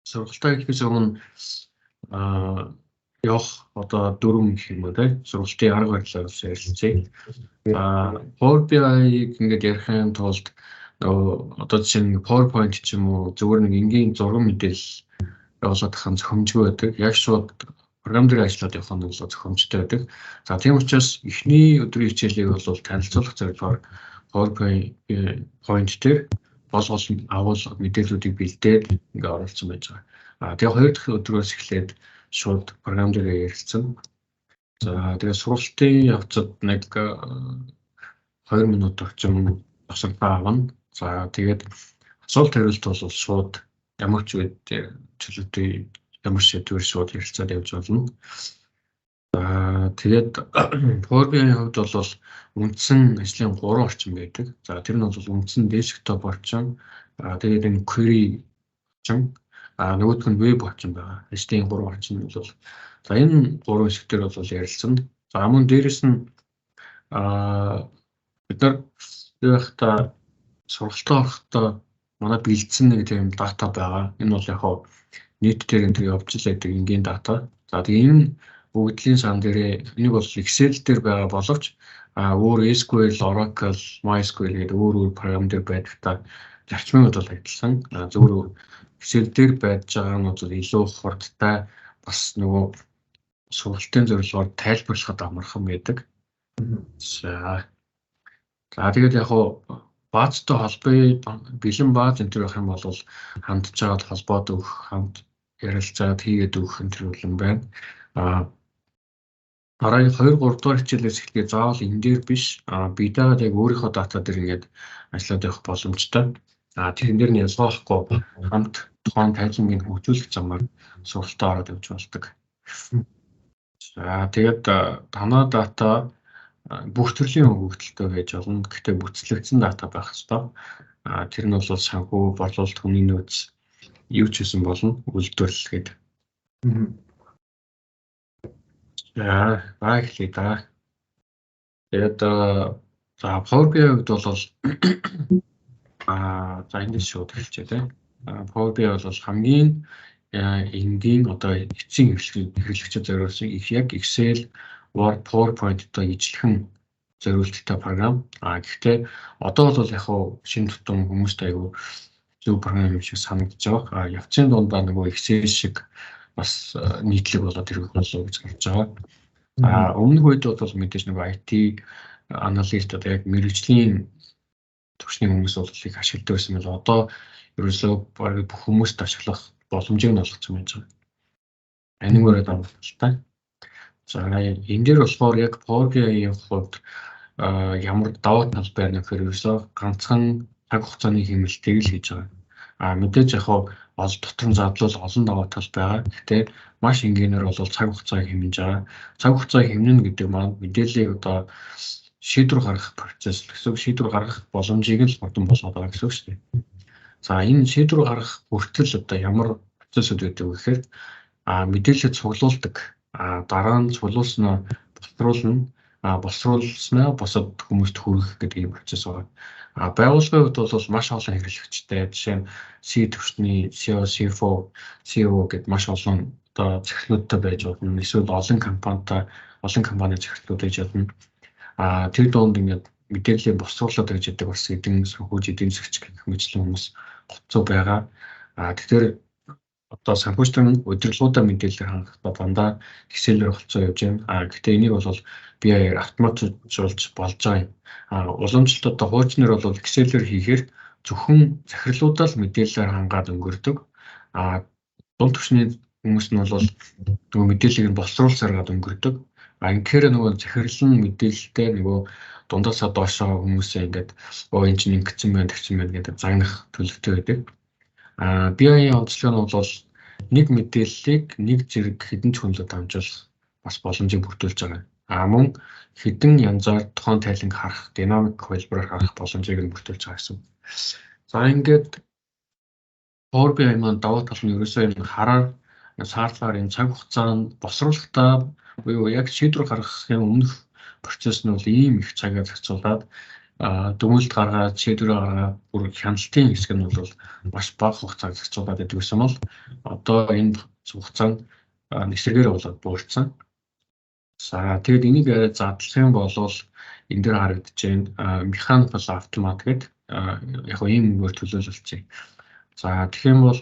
сургалтаа эхлэхээс өмнө явах одоо дүрм гэх юм уу те сургалтын арга барилаа бас ярилцъя. PowerBI-г ингээд ярихын тулд одоо жишээ нь PowerPoint ч юм уу зүгээр нэг энгийн зураг мэдээлэл явуулах хань зохимжгүй байдаг. Яг шууд програм дээр ажиллаад явах нь бол зохимжтой байдаг. За тийм учраас эхний өдрийн хичээлийг бол танилцуулах зорилгоор PowerPoint дээр гол агуулга мэдээллүүдийг бэлдээд ингээ оруулсан байж байгаа. Тэгээ хоёр дахь өдрөөс эхлээд шууд програм дээр ярилцсан. За тэгээ сургалтын явцад нэг 2 минут орчим тасалбар авна. За тэгээд асуулт хариулт бол шууд ямар ч үед чөлөөтэй ямар шийдвэр шууд ярилцаад явж болно. Тэгээд PowerBI-ийн хувьд бол үндсэн ажлын 3 орчин байдаг. За тэр нь бол үндсэн desktop орчин, тэгээд энэ query орчин, нөгөөх нь web орчин байгаа. Ажлын 3 орчин бол за энэ 3 хэсгээр бол ярилцсан. За мөн дээрэс нь бид нар явахдаа сургалтаа орохдоо манай бэлдсэн нэг тийм дата байгаа. Энэ бол яг нийт дээр энэ явж лээдэг энгийн дата. За тэгээд энэ бүгдлийн сан дээрээ нэг бол Excel дээр байгаа боловч өөр SQL, Oracle, MySQL гэдэг өөр програм дээр байдагтай зарчмын бол адилхан. Зөвхөн Excel дээр байж байгаа нь бол илүү хурдтай бас нөгөө сургалтын зорилгоор тайлбарлахад амархан байдаг. За тэгээд яг баазтай холбоо бэлэн бааз энэ төр байх юм бол хандж байгаа холбоод өгөх, хамт ярилцаад хийгээд өгөх энэ төр юм байна. Арай 2-3 дугаар хичээлээс эхлэе заавал энэ дээр биш би дагаад яг өөрийнхөө дата дээр ингээд ажиллаад явах боломжтой. Тэрэн дээр нь ялгаахгүй хамт тухайн тайлбарыг хөгжүүлэх замаар сургалтаа ороод явж болдог. За тэгээд танаа дата бүх төрлийн хөгжөлтөй байж болно. Гэхдээ бүцлэгдсэн дата байх ёстой. Тэр нь бол санхүү, борлуулалт, хүний нөөц юу ч гэсэн болно. Үйлдвэрлэл гэдэг. За эхлэе та. Тэгээд за PowerBI-д бол за эндээс шууд эхэлчихье тийм. PowerBI бол хамгийн энгийн одоо эцсийн хэрэглэгчид зориулсан яг Excel, Word, PowerPoint-тэй ижилхэн зориулттай програм. Гэхдээ одоо бол яг шинэ тутам хүмүүст аягүй зөв програм юм шиг санагдаж байгаа. Явцын дундаа нөгөө Excel шиг бас нийтлэг болоод ирэх болов гэж харж байгаа. Өмнөх үед бол мэдээж нөгөө IT аналист одоо яг мэргэжлийн төвчний хүмүүс бол их ашигладаг байсан бол одоо ерөөсөө бүх хүмүүст ашиглах боломжийг нь олгосон байж байгаа. Анигураад байна л та. За энэ дээр болохоор яг PowerBI-ийн хувьд ямар даваа тал байна гэхээр ерөөсөө ганцхан цаг хугацааны хэмнэлтийг л хийж байгаа. Мэдээж яг дотор нь задлал олон даваа тал байгаа. Гэхдээ маш энгийнээр бол цаг хугацааг хэмнэж байгаа. Цаг хугацааг хэмнэн гэдэг маань мэдээллийг одоо шийдвэр гаргах процесс гэсэн шийдвэр гаргах боломжийг л хурдан болгоод байгаа гэсэн үг шүү дээ. За энэ шийдвэр гаргах хүртэл одоо ямар процессыг гэдэг вэ гэхээр мэдээлэлд цуглуулдаг. Дараа нь цуглуулснаа боловсруулснаа босод хүмүүст хүргэх гэдэг ийм процесс байгаа. Байгууллагын хувьд бол маш олон хэрэглэгчтэй жишээ нь C төвчний CEO, CFO, CEO гэдэг маш олон одоо захирлуудтай байж болно. Эсвэл олон компани захирлууд байж болно. Тэр доонд ингээд мэдээллийн босруулаад байж байгаа бас эдийн санхүүж эдийн засгч гэх мэтлэн хүмүүс гоцоо байгаа. Тэгэхээр одоо санхүүжтэн удирдлагуудаа мэдээлэл хангахдаа дандаа Excel-ээр холцоо явж байна. Гэхдээ энийг бол BI-аар автоматжуулж болж байгаа юм. Уламжлалт одоо хуучнаар бол Excel-ээр хийхээр зөвхөн захирлуудаа л мэдээлэлээр хангаад өнгөрдөг. Дунд түвшний хүмүүс нь бол нөгөө мэдээллийг нь боловсруулсаар гад өнгөрдөг. Инхээр нөгөө захирал нь мэдээлэлтэй нөгөө дундаасаа доошоо хүмүүсээ ингээд энэ чинь ингэсэн байна, тэгсэн байна гэдэг загнах төлөвтэй байдаг. BI-ийн онцлог нь бол нэг мэдээллийг нэг зэрэг хэдэн ч хүнлэд дамжуулах бас боломжийг бүрдүүлж байгаа. Мөн хэдэн янзаар тухайн тайланг харах, динамик хөлбөрөөр харах боломжийг нь бүрдүүлж байгаа гэсэн. За ингээд PowerBI маань даваа тал нь ерөөсөө энэ хараар саардлаар энэ цаг хугацаанд босруулахдаа буюу яг шийдвэр гаргахын өмнөх процесс нь бол ийм их цагаар зарцуулаад дүгнэлт гаргаад шийдвэр гаргаад бүр хяналтын хэсэг нь бол маш бага хугацаанд зохицуулаад байдаг гэсэн бол одоо энэ хугацаанд нисэргээр болоод буурсан. За тэгээд энийг задлах юм бол энэ дээр харагдаж байна mechanical автомат гэдэг яг ийм өөр төлөөлөлт юм. За тэгэх юм бол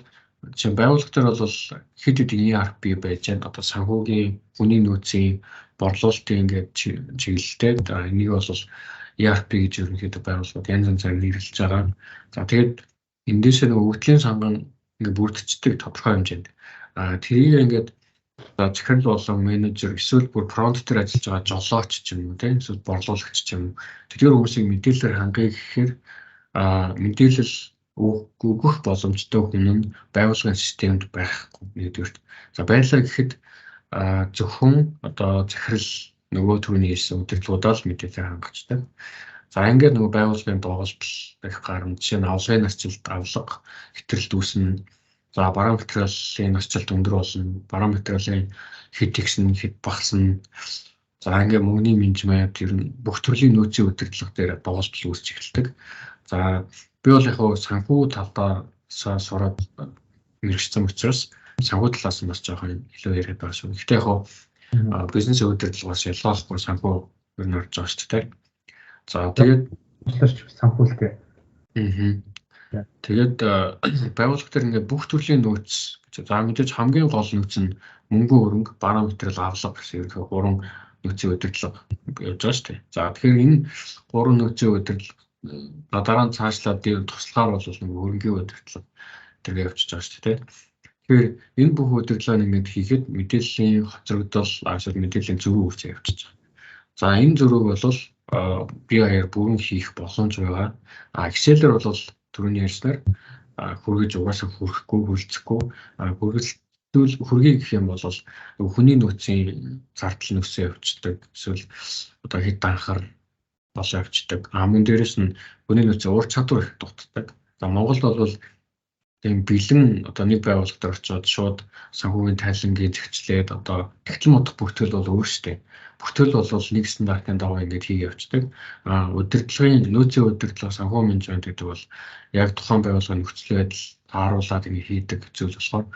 чинь байгууллага дээр бол хэд хэдэн ERP байж байна. Одоо санхүүгийн хүний нөөцийн борлуулалтын ингээд чиглэлтэй энийг бол ERP гэж ерөнхийдөө байгууллагууд янз янзаар нэрлэж байгаа. За тэгээд эндээсээ нөгөө өгдлийн санган ингээд бүрдчихдэг тодорхой хэмжээнд. Тэрийг ингээд захирал болон менежер эсвэл бүр фронт дээр ажиллаж байгаа жолооч ч юм уу тийм эсвэл борлуулагч ч юм уу тэдгээр хүмүүсийг мэдээлэлээр хангая гэхээр мэдээлэл өгөх боломжтой хүн нь байгууллагын системд байхгүй нэгдүгürt. За байлаа гэхэд зөвхөн одоо захирал нөгөө төрний хийсэн удирдлагуудаа л мэдээлэл хангацдаг. За ингээд нөгөө байгууллагын доголдол гэх гарам жишээ нь авлагын нарчилт авлага хэтрэл дүүснэ. За бараа материалын нарчилт өндөр болно. Бараа материалын хэд ихсэн хэд багасна. За ингээд мөнгөний менежмент ер нь бүх төрлийн нөөцийн удирдлага дээр доголдол үүсч эхэлдэг. За би бол яг санхүү талдаа сураад мэрэгчсэн учраас санхүү талаас нь бас жоохон илүү яриад байгаа шүү. Гэхдээ яг бизнес удирдлагаас ялгаахгүй санхүү ер нь орж байгаа шүү дээ. За тэгээд санхүүлтэй. Тэгээд байгууллага дээр ингээд бүх төрлийн нөөц за мэдээж хамгийн гол нөөц нь мөнгө хөрөнгө бараа материал авлага гэсэн ерөнхий гурван нөөцийн удирдлага явж байгаа шүү дээ. За тэгэхээр энэ гурван нөөцийн удирдлага дараа нь цаашлаад туслахаар бол нэг хөрөнгөний удирдлага тэргээ явчихж байгаа шүү дээ. Тэгэхээр энэ бүх удирдлагыг ингээд хийхэд мэдээллийн хоцрогдол эсвэл мэдээллийн зөрүү үүсэж явчихж байгаа. За энэ зөрүүг бол BI-аар бүрэн хийх боломж байгаа. Excel-ээр бол түрүүний ярьснаар хүргэж угаасаа хүрэхгүй хүлцэхгүй хөргийг гэх юм бол хүний нөөцийн зардал нөөцөө явуулдаг эсвэл одоо хэд данхаар болоо явуулдаг. Мөн дээрэс нь хүний нөөцийн ур чадвар их дутдаг. За Монголд бол тийм бэлэн одоо нэг байгууллага дээр очиод шууд санхүүгийн тайлангийн зэгцлээд одоо тэгтэл модох бүртгэл бол өөр шүү дээ. Бүртгэл бол нэг стандартын дагуу ингэж хий явцдаг. Удирдлагын нөөцийн удирдлага санхүү менежмент гэдэг бол яг тухайн байгууллагын нөхцөл байдал тааруулаад ингэ хийдэг зүйл болохоор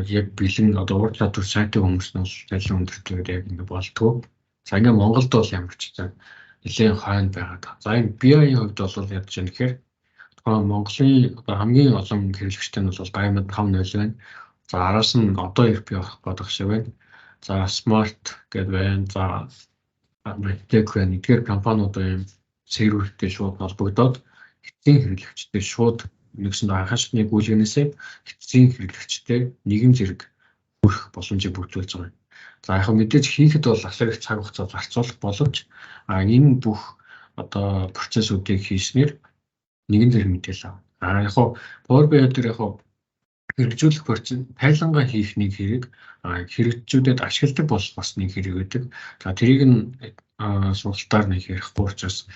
яг бэлэн одоо ур чадвар сайтай хүмүүс нь бол тайлан удирдлагыг яг ингэ болдгоо. За ингэ Монголд бол ямар ч юм нэлээд хойно байгаад. За энэ BI-ийн хувьд бол яаж юм гэхээр Монголын хамгийн олон хэрэглэгчтэй нь бол Diamond 5.0 байна. За араас нь одоо ERP орох болох шиг байна. За Smart гэдэг байна. За Tech байна. Эдгээр компаниудын сервертэй шууд холбогдоод эцсийн хэрэглэгчтэй шууд нэгсэн анхаашны гүйлгэнээсээ эцсийн хэрэглэгчтэй нэгэн зэрэг хүрэх боломжийг бүрдүүлж байгаа юм. За яг мэдээж хийхэд бол асар их цаг хугацаа зарцуулах боловч энэ бүх одоо процессуудыг хийснээр нэгэн зэрэг мэдээлэл авна. Яг PowerBI дээр яг хэрэгжүүлэх процесс тайлангаа хийх нэг хэрэг хэрэгжүүлээд ашигладаг болох бас нэг хэрэг байдаг. За тэрийг нь сургалтаар нэг ярихгүй учраас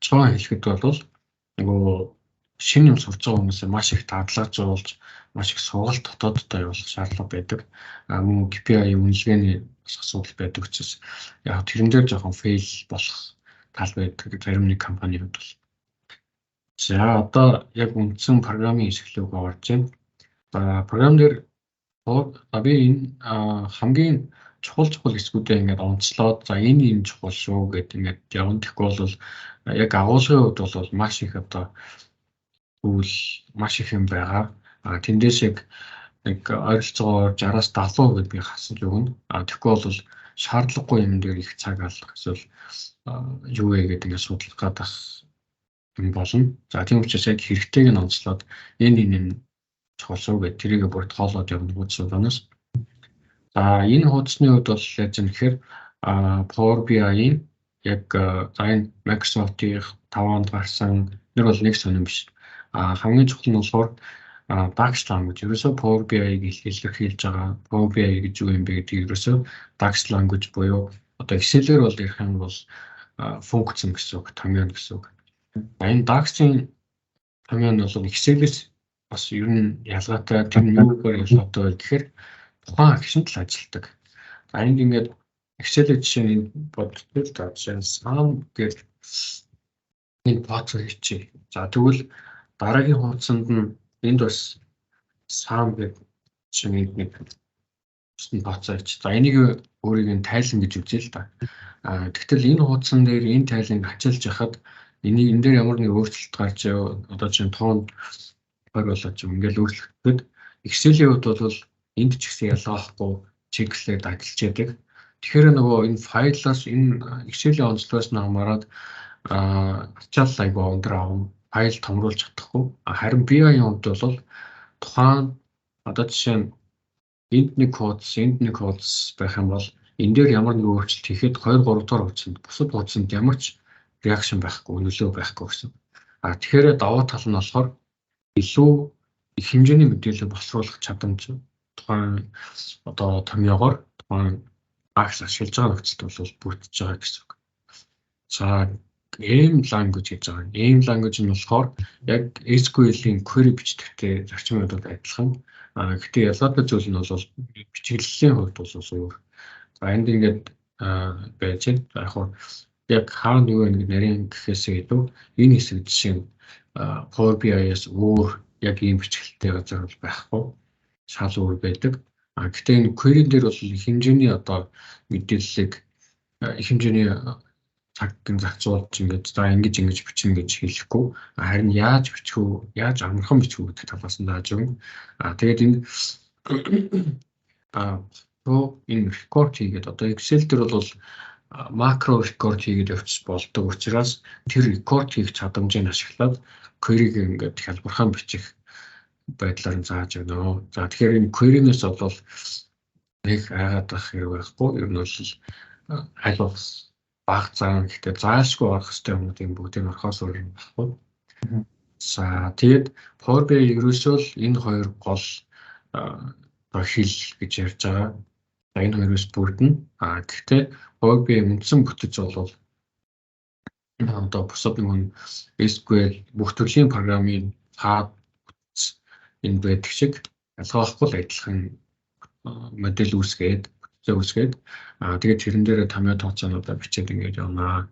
цоо хэлэхэд бол нөгөө шинэ юм сурч байгаа хүмүүсээ маш их дадлаажуулж маш их сургалт дотооддоо явуулах шаардлага байдаг. Мөн KPI үнэлгээний асуудал байдаг учраас яг тэрэн дээр жоохон фейл болох тал байдаг зарим нэг компаниуд бол. За одоо яг үндсэн програмын хэсэг рүү орж байна. За програм дээр би энэ хамгийн чухал хэсгүүдээ ингээд онцлоод за энэ чухал шүү гэдэг ингээд явна. Тэгэхгүй бол яг агуулгын хувьд бол маш их одоо үйл маш их юм байгаа. Тэндээс яг нэг ойролцоогоор 60-70% гэдэг би хасаж өгнө. Тэгэхгүй бол шаардлагагүй юм дээр их цаг алах эсвэл юу вэ гэдэг ингээд судлах гадах юм болно. За тийм учраас яг хэрэгтэйг нь онцлоод энэ чухал шүү гэдэг тэрийг бүр тоолоод явна хуудсуудаас. За энэ хуудасны хувьд бол яаж юм гэхээр PowerBI-ийн яг за энэ Microsoft-ийн 5-нд гарсан нэр бол нэг сонирм биш. Хамгийн чухал нь болохоор DAX language. Ерөөсөө PowerBI-г илэрхийлж байгаа. PowerBI гэж юу юм бэ гэдгийг ерөөсөө DAX language буюу одоо Excel-ээр бол ярих юм бол функц гэсэн үг, томьёо гэсэн үг. Энэ DAX-ийн томьёо нь бол Excel-ээс бас ер нь ялгаатай. Тэр нь юугаар ялгаатай вэ гэхээр тухайн агшинт л ажилладаг. За энд ингээд Excel-ийн жишээ нь бодтол та жишээ нь sum гэж нэг бооцоо хийчихье. За тэгвэл дараагийн хуудсанд нь энд бас sum гэж чинь нэг бооцоо хийчих. За энийг өөрийг нь тайлан гэж үзье л да. Тэгтэл энэ хуудсан дээр энэ тайланг ачаалж яхад энэ дээр ямар нэг өөрчлөлт гарч одоо чинь тоон баг болоод чинь ингээл өөрчлөгдөд Excel-ийн хувьд бол энд ч гэсэн ялгаахгүй чеклээд ажиллаж яадаг. Тэгэхээр нөгөө энэ файлаас энэ Excel-ийн онцлогоос нь хамаарат ачаал айгүй өндөр авна. Файл томруулж чадахгүй. Харин BI-ийн хувьд бол тухайн одоо жишээ нь энд нэг хуудас байх юм бол энэ дээр ямар нэг өөрчлөлт хийхэд 2 3 дугаар хуудсанд бусад хуудсанд ямар ч реакшн байхгүй, нөлөө байхгүй гэсэн. Тэгэхээр даваа тал нь болохоор илүү их хэмжээний мэдээлэл боловсруулах чадамж тухайн одоо томьёогоор тухайн багс ашиглаж байгаа нөхцөлд бол бүрдэж байгаа гэсэн үг. За aim language гэж байгаа. Aim language нь болохоор яг SQL-ийн query бичдэгтэй зарчмын хувьд адилхан. Гэхдээ ялгаатай зүйл нь бол бичиглэлийн хувьд бол өөр. За энд ингээд байж байна. Яг хаана юу нэг нарийн гэхээсээ илүү энэ хэсэг жишээ нь PowerBI-аас өөр яг ийм бичгэлтэй газар бол байхгүй. Шал өөр байдаг. Гэхдээ энэ query дээр бол их хэмжээний одоо мэдээллийг их хэмжээний цагийн зарцуулж ингээд за ингэж бичнэ гэж хэлэхгүй. Харин яаж бичих үү, яаж амархан бичих үү гэдэг талаас нь дааж өгнө. Тэгээд энэ энэ рекорд хийгээд одоо Excel дээр бол макро рекорд хийгээд явчих болдог учраас тэр рекорд хийх чадамжийг ашиглаад query-г ингээд хялбархан бичих байдлаар нь зааж өгнө. За тэгэхээр энэ query-нээс бол нэг айгаадах хэрэг байхгүй. Ер нь бол аль болох баг зам гэхдээ заашгүй орох хэрэгтэй юмнуудын бүгдийг орхоос өөр юм байхгүй. За тэгээд PowerBI ерөөсөө л энэ хоёр гол хил гэж ярьж байгаа. Энэ хоёроос бүрдэн. Гэхдээ PowerBI үндсэн бүтэц бол одоо бусад нэг SQL бүх төрлийн програмын хаад энэ байдаг шиг ялгаахгүй л адилхан модель үүсгээд тэгээд тэрэн дээр томьёо тооцоонуудаа бичээд ингэж явна.